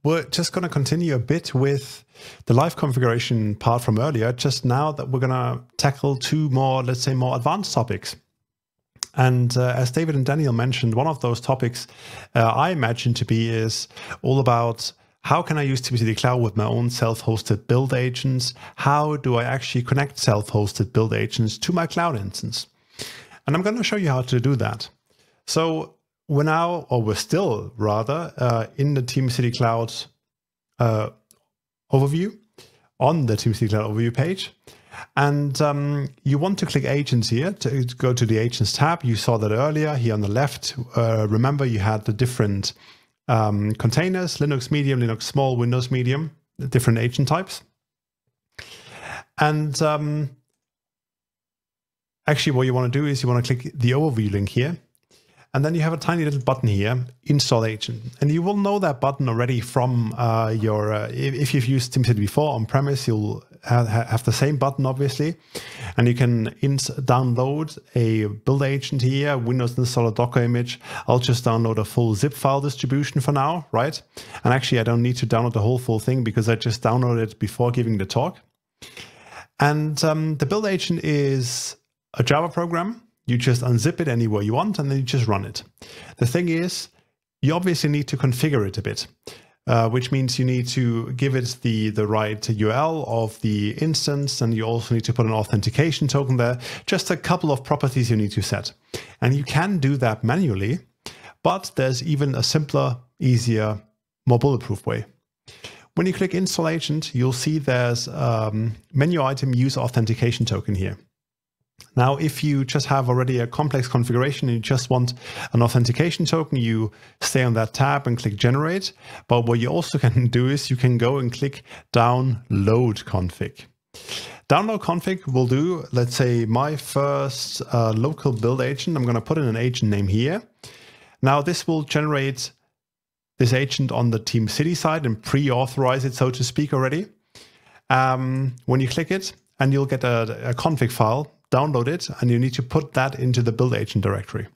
we're just going to continue a bit with the live configuration part from earlier, just now that we're going to tackle two more, let's say, more advanced topics. And as David and Daniel mentioned, one of those topics I imagine to be is all about how can I use TeamCity Cloud with my own self-hosted build agents? How do I actually connect self-hosted build agents to my cloud instance? And I'm going to show you how to do that. So we're now, or we're still rather, in the TeamCity Cloud overview, on the TeamCity Cloud overview page. And you want to click agents here to go to the agents tab. You saw that earlier here on the left. Remember, you had the different containers, Linux medium, Linux small, Windows medium, the different agent types. And actually what you want to do is you want to click the overview link here. And then you have a tiny little button here, install agent. And you will know that button already from if you've used TeamCity before on premise, you'll have the same button, obviously. And you can download a build agent here, Windows installer Docker image. I'll just download a full zip file distribution for now, right? And actually, I don't need to download the whole full thing because I just downloaded it before giving the talk. And the build agent is a Java program. You just unzip it anywhere you want, and then you just run it. The thing is, you obviously need to configure it a bit, which means you need to give it the right URL of the instance, and you also need to put an authentication token there. Just a couple of properties you need to set. And you can do that manually, but there's even a simpler, easier, more bulletproof way. When you click Install Agent, you'll see there's menu item Use Authentication Token here. Now, if you just have already a complex configuration and you just want an authentication token, you stay on that tab and click Generate. But what you also can do is you can go and click Download Config. Download Config will do, let's say, my first local build agent. I'm going to put in an agent name here. Now, this will generate this agent on the TeamCity side and pre-authorize it, so to speak, already. When you click it, and you'll get a config file, download it, and you need to put that into the build agent directory.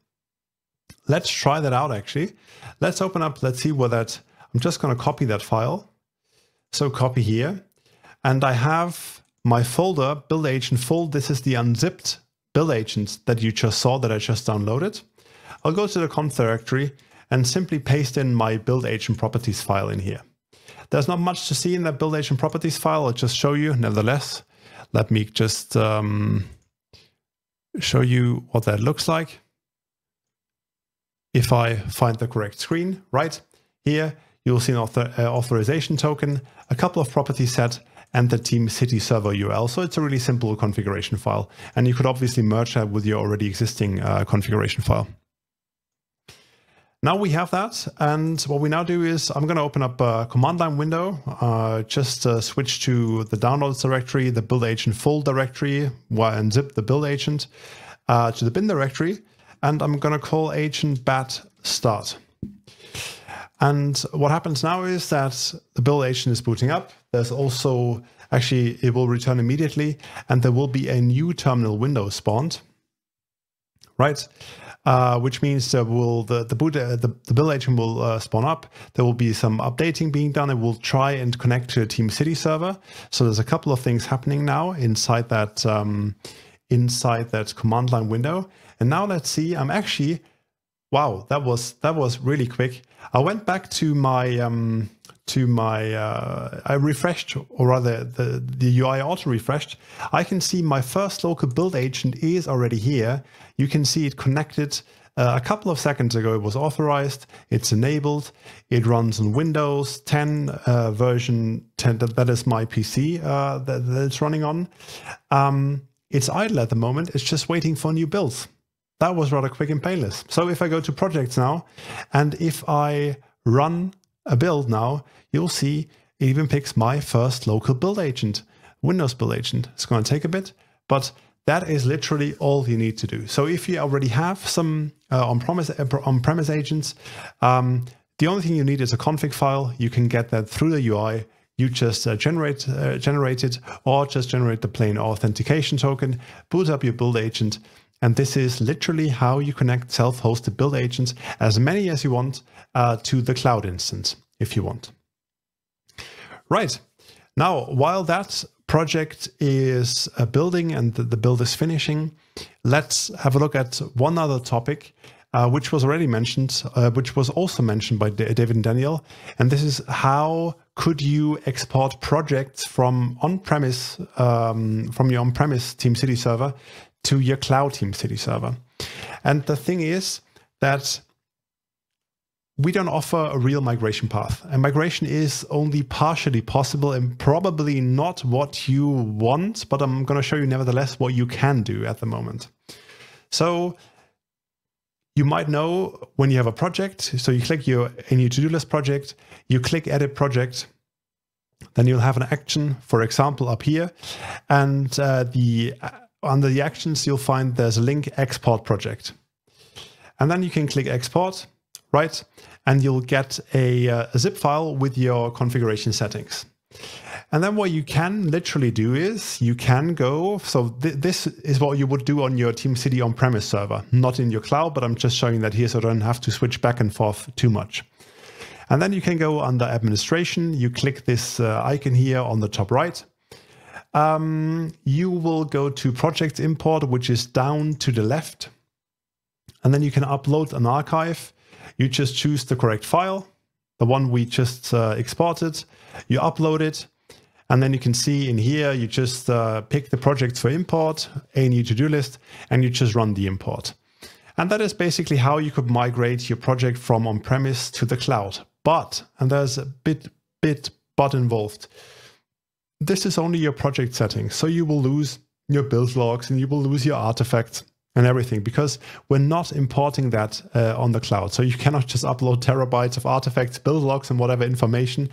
Let's try that out, actually. Let's open up, let's see where that, I'm just going to copy that file. So copy here, and I have my folder, build agent full. This is the unzipped build agent that you just saw that I just downloaded. I'll go to the conf directory and simply paste in my build agent properties file in here. There's not much to see in that build agent properties file. I'll just show you nevertheless. Let me just show you what that looks like. If I find the correct screen, right here, you'll see an authorization token, a couple of properties set, and the TeamCity server URL. So it's a really simple configuration file. And you could obviously merge that with your already existing configuration file. Now we have that, and what we now do is I'm going to open up a command line window, just switch to the downloads directory, the build agent full directory, unzip the build agent to the bin directory, and I'm going to call agent bat start. And what happens now is that the build agent is booting up. There's also, actually, it will return immediately, and there will be a new terminal window spawned, right? Which means the build agent will spawn up. There will be some updating being done. It will try and connect to a TeamCity server. So there's a couple of things happening now inside that command line window. And now let's see. I'm actually, wow, that was really quick. I went back to my I refreshed, or rather the UI auto refreshed. I can see my first local build agent is already here. You can see it connected a couple of seconds ago. It was authorized, it's enabled, it runs on Windows 10 version 10. That is my PC that it's running on. It's idle at the moment. It's just waiting for new builds. That was rather quick and painless. So if I go to projects now, and if I run a build now, you'll see it even picks my first local build agent, Windows build agent. It's going to take a bit, but that is literally all you need to do. So if you already have some on-premise agents, the only thing you need is a config file. You can get that through the UI. You just generate it, or just generate the plain authentication token, boot up your build agent, and this is literally how you connect self-hosted build agents, as many as you want, to the cloud instance, if you want. Right. Now, while that project is building and the build is finishing, let's have a look at one other topic, which was already mentioned, which was also mentioned by David and Daniel. And this is how could you export projects from on-premise, from your on-premise TeamCity server to your cloud TeamCity server. And the thing is that we don't offer a real migration path. And migration is only partially possible and probably not what you want, but I'm going to show you nevertheless what you can do at the moment. So you might know when you have a project, so you click your to-do list project, you click edit project, then you'll have an action, for example, up here. And under the actions, you'll find there's a link export project. And then you can click export, right? And you'll get a zip file with your configuration settings. And then what you can literally do is you can go, so this is what you would do on your TeamCity on-premise server, not in your cloud, but I'm just showing that here so I don't have to switch back and forth too much. And then you can go under administration, you click this icon here on the top right. You will go to project import, which is down to the left. And then you can upload an archive. You just choose the correct file, the one we just exported, you upload it, and then you can see in here, you just pick the projects for import, a new to-do list, and you just run the import. And that is basically how you could migrate your project from on-premise to the cloud. But, and there's a bit but involved, this is only your project settings. So you will lose your build logs and you will lose your artifacts and everything, because we're not importing that on the cloud. So you cannot just upload terabytes of artifacts, build logs, and whatever information.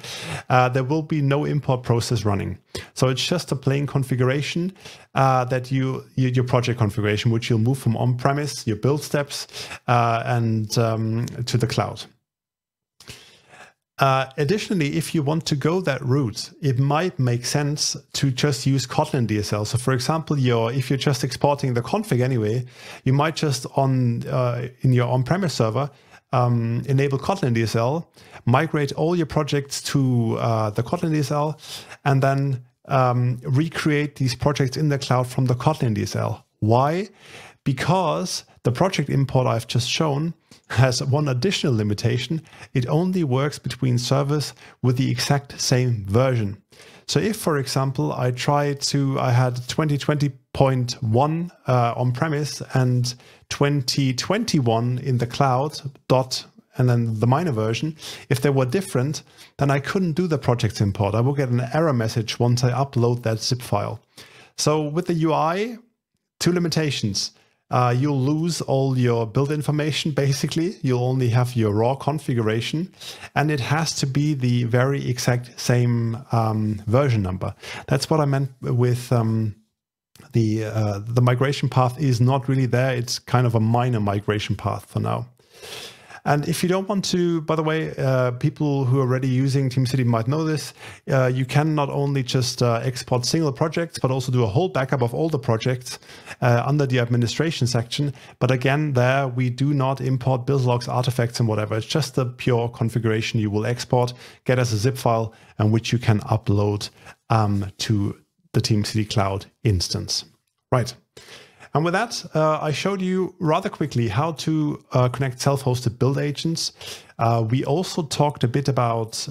There will be no import process running. So it's just a plain configuration that your project configuration, which you'll move from on-premise, your build steps, and to the cloud. Additionally, if you want to go that route, it might make sense to just use Kotlin DSL. So for example, if you're just exporting the config anyway, you might just in your on-premise server, enable Kotlin DSL, migrate all your projects to the Kotlin DSL, and then recreate these projects in the cloud from the Kotlin DSL. Why? Because the project import I've just shown has one additional limitation. It only works between servers with the exact same version. So if, for example, I had 2020.1 on-premise and 2021 in the cloud, and then the minor version, if they were different, then I couldn't do the project import. I will get an error message once I upload that zip file. So with the UI, two limitations. You'll lose all your build information, basically. You'll only have your raw configuration, and it has to be the very exact same version number. That's what I meant with the migration path is not really there. It's kind of a minor migration path for now. And if you don't want to, by the way, people who are already using TeamCity might know this, you can not only just export single projects, but also do a whole backup of all the projects under the administration section. But again, there we do not import build logs, artifacts, and whatever. It's just the pure configuration you will export, get as a zip file, and which you can upload to the TeamCity Cloud instance. Right. And with that, I showed you rather quickly how to connect self-hosted build agents. We also talked a bit about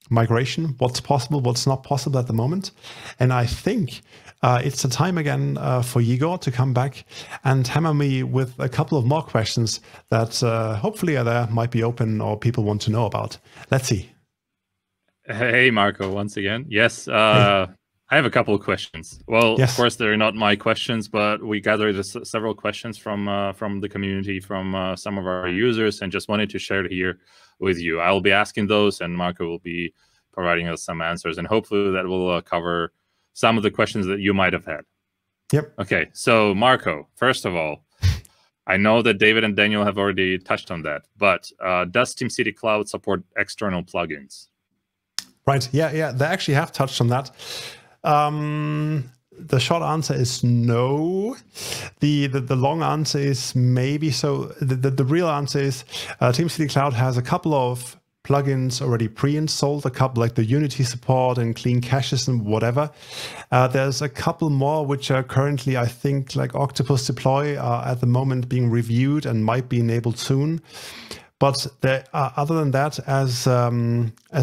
migration, what's possible, what's not possible at the moment. And I think it's the time again for Igor to come back and hammer me with a couple of more questions that hopefully there might be open or people want to know about. Let's see. Hey, Marco, once again. Yes. Hey. I have a couple of questions. Well, yes. Of course, they're not my questions, but we gathered several questions from the community, from some of our users, and just wanted to share it here with you. I'll be asking those, and Marco will be providing us some answers, and hopefully that will cover some of the questions that you might have had. Yep. Okay, so Marco, first of all, I know that David and Daniel have already touched on that, but does TeamCity Cloud support external plugins? Right. Yeah. They actually have touched on that. The short answer is no. The long answer is maybe. So the real answer is TeamCity Cloud has a couple of plugins already pre-installed, a couple like the Unity support and clean caches and whatever. There's a couple more which are currently, I think, like Octopus Deploy, are at the moment being reviewed and might be enabled soon. But other than that, as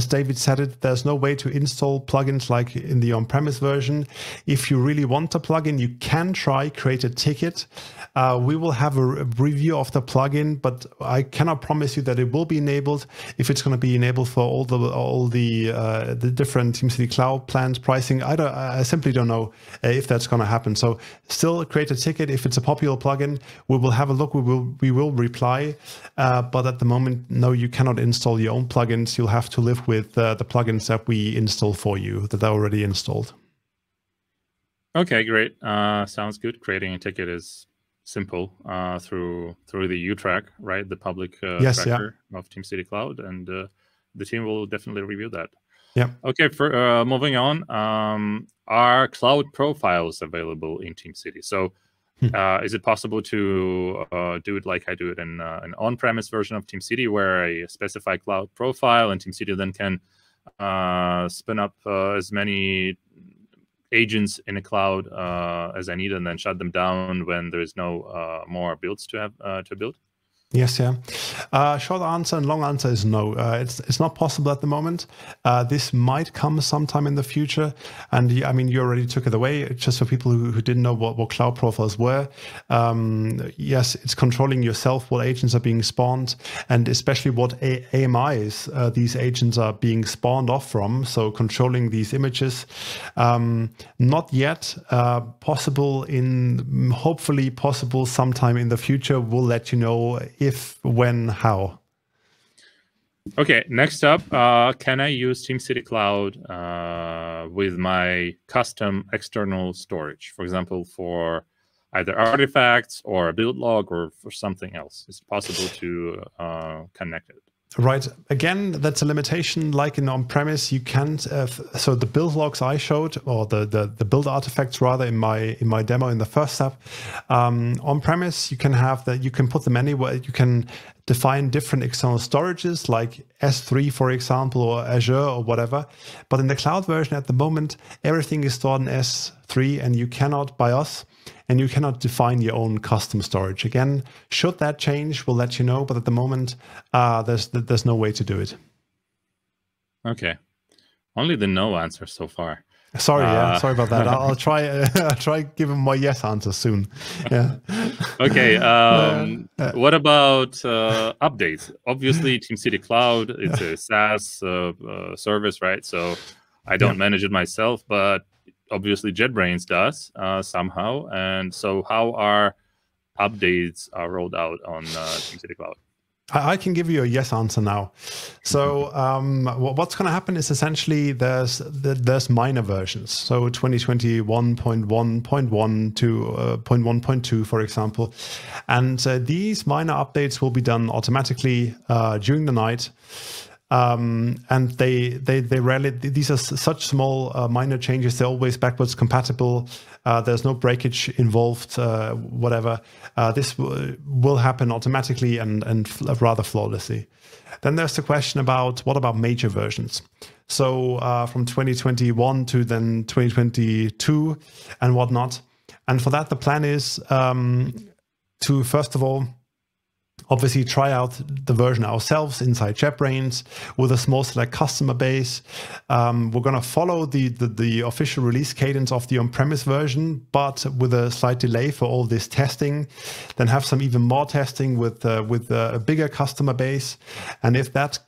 David said it, there's no way to install plugins like in the on-premise version. If you really want a plugin, you can try create a ticket. We will have a review of the plugin, but I cannot promise you that it will be enabled. If it's going to be enabled for all the different TeamCity Cloud plans pricing, I simply don't know if that's going to happen. So still create a ticket. If it's a popular plugin, we will have a look. We will reply. But at the moment, no, you cannot install your own plugins. You'll have to live with the plugins that we install for you that are already installed. Okay, great. Sounds good. Creating a ticket is simple through the UTrack, right? The public tracker of TeamCity Cloud, and the team will definitely review that. Yeah. Okay. For moving on, are cloud profiles available in TeamCity? So, is it possible to do it like I do it in an on-premise version of TeamCity, where I specify cloud profile and TeamCity then can spin up as many agents in a cloud as I need, and then shut them down when there's no more builds to have to build? Yes, yeah. Short answer and long answer is no. It's not possible at the moment. This might come sometime in the future. And I mean, you already took it away. Just for people who didn't know what cloud profiles were. Yes, it's controlling yourself, what agents are being spawned, and especially what AMIs these agents are being spawned off from. So controlling these images. Not yet possible hopefully possible sometime in the future. We'll let you know if, when, how. Okay, next up, can I use TeamCity Cloud with my custom external storage, for example, for either artifacts or a build log or for something else? Is it possible to connect it? Right. Again, that's a limitation. Like in on-premise, you can't. So the build logs I showed, or the build artifacts rather, in my demo in the first step, on-premise you can have that. You can put them anywhere. You can define different external storages like S3, for example, or Azure or whatever. But in the cloud version at the moment, everything is stored in S3, and you cannot, by us, and you cannot define your own custom storage. Again, should that change, we'll let you know. But at the moment, there's no way to do it. Okay. Only the no answer so far. Sorry, sorry about that. I'll try giving my yes answer soon. Yeah. Okay. What about updates? Obviously, TeamCity Cloud, it's a SaaS service, right? So I don't manage it myself, but obviously JetBrains does somehow. And so how are updates rolled out on TeamCity Cloud? I can give you a yes answer now. So what's going to happen is essentially there's minor versions. So 2021.1.1 to 0.1.2, for example. And these minor updates will be done automatically during the night. And they rarely, these are such small minor changes, they're always backwards compatible. There's no breakage involved, whatever. This will happen automatically and rather flawlessly. Then there's the question about what about major versions? So from 2021 to then 2022 and whatnot. And for that, the plan is to, first of all, obviously try out the version ourselves inside JetBrains with a small select customer base. We're going to follow the official release cadence of the on-premise version, but with a slight delay for all this testing. Then have some even more testing with a bigger customer base. And if that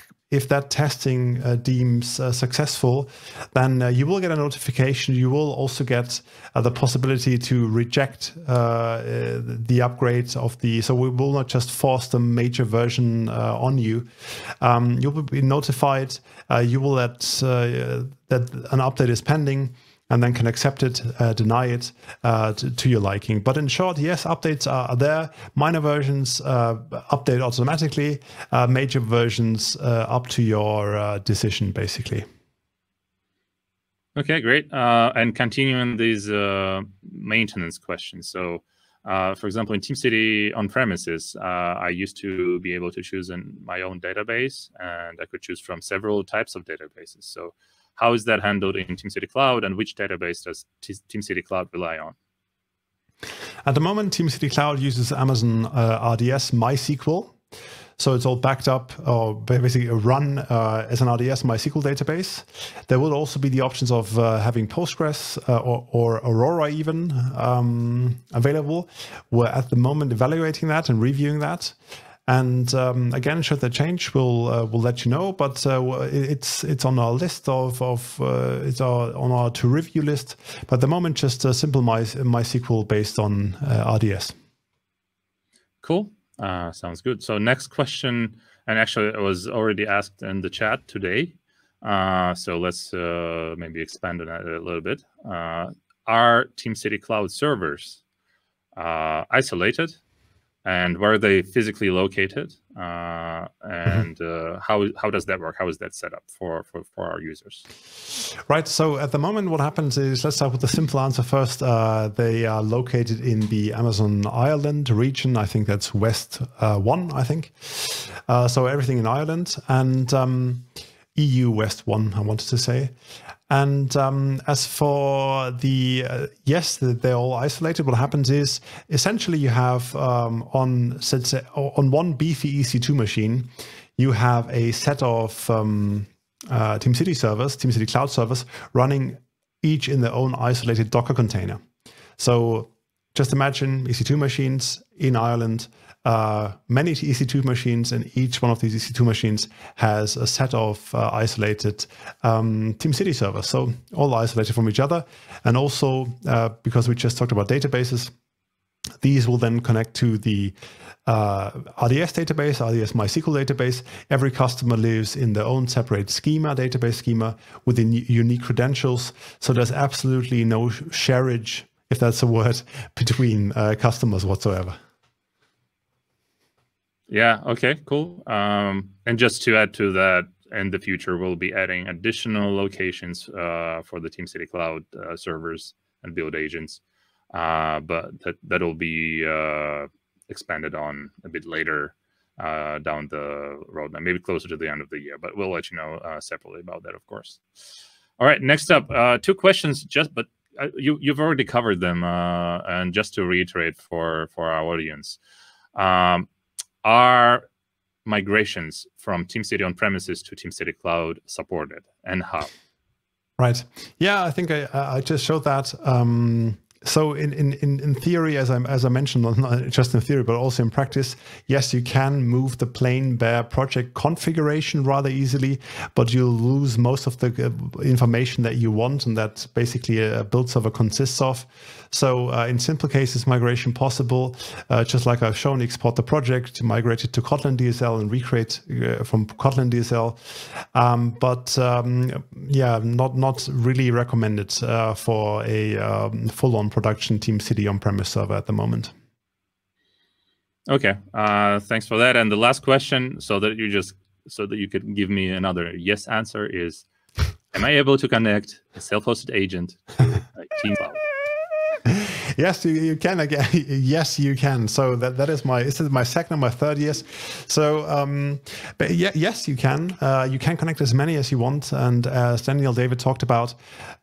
testing deems successful, then you will get a notification. You will also get the possibility to reject the upgrades of the. So we will not just force the major version on you. You will be notified. You will let that an update is pending, and then can accept it, deny it to your liking. But in short, yes, updates are there. Minor versions update automatically. Major versions up to your decision, basically. Okay, great. And continuing these maintenance questions. So For example, in TeamCity on premises, I used to be able to choose my own database, and I could choose from several types of databases. So how is that handled in TeamCity Cloud, and which database does TeamCity Cloud rely on? At the moment, TeamCity Cloud uses Amazon RDS MySQL. So it's all backed up or basically run as an RDS MySQL database. There will also be the options of having Postgres or Aurora even available. We're at the moment evaluating that and reviewing that. And again, should that change, we'll let you know. But it's on our list it's on our to review list. But at the moment, just a simple MySQL based on RDS. Cool. Sounds good. So next question, and actually it was already asked in the chat today. So let's maybe expand on that a little bit. Are TeamCity Cloud servers isolated? And where are they physically located? And how does that work? How is that set up for our users? Right. So at the moment, what happens is, let's start with the simple answer first. They are located in the Amazon Ireland region. I think that's West 1, I think. So everything in Ireland and EU West 1, I wanted to say. And as for the, yes, they're all isolated. What happens is essentially you have on one beefy EC2 machine, you have a set of TeamCity servers, TeamCity Cloud servers running each in their own isolated Docker container. So just imagine EC2 machines in Ireland, many EC2 machines, and each one of these EC2 machines has a set of isolated TeamCity servers. So all isolated from each other. And also, because we just talked about databases, these will then connect to the RDS database, RDS MySQL database. Every customer lives in their own separate schema, database schema, with unique credentials. So there's absolutely no shareage, if that's a word, between customers whatsoever. Yeah, okay, cool. And just to add to that, in the future, we'll be adding additional locations for the TeamCity Cloud servers and build agents. But that'll be expanded on a bit later down the road, maybe closer to the end of the year. But we'll let you know separately about that, of course. All right, next up, 2 questions, but you've already covered them. And just to reiterate for our audience, are migrations from TeamCity on-premises to TeamCity Cloud supported, and how? Right. Yeah, I think I just showed that. So in theory, as I mentioned, not just in theory, but also in practice, yes, you can move the plain bare project configuration rather easily, but you'll lose most of the information that you want, and that basically a build server consists of. So in simple cases, migration possible, just like I've shown, export the project, migrate it to Kotlin DSL and recreate from Kotlin DSL. Yeah, not really recommended for a full-on production TeamCity on-premise server at the moment. Okay, thanks for that. And the last question, so that you could give me another yes answer, is: am I able to connect a self-hosted agent to Team Cloud? Yes, you can again. Yes, you can. So this is my second and my third yes. So, but yeah, yes, you can. You can connect as many as you want. And as Daniel David talked about,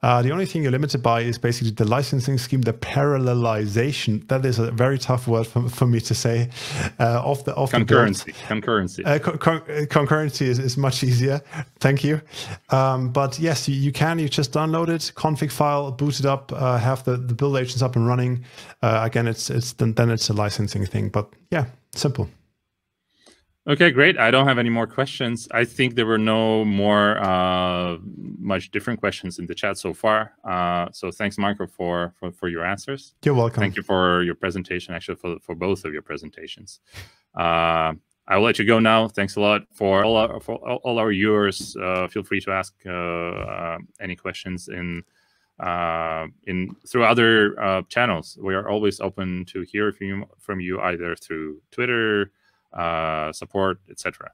the only thing you're limited by is basically the licensing scheme, the parallelization. That is a very tough word for me to say. Of concurrency. Concurrency is much easier. Thank you. But yes, you can. You just download it, config file, boot it up, have the build agents up and running. Again, then it's a licensing thing. But yeah, simple. Okay, great. I don't have any more questions. I think there were no more much different questions in the chat so far. So thanks, Marco, for your answers. You're welcome. Thank you for your presentation, actually, for both of your presentations. I will let you go now. Thanks a lot for all our viewers. Feel free to ask any questions through other channels. We are always open to hear from you either through Twitter, support, etc.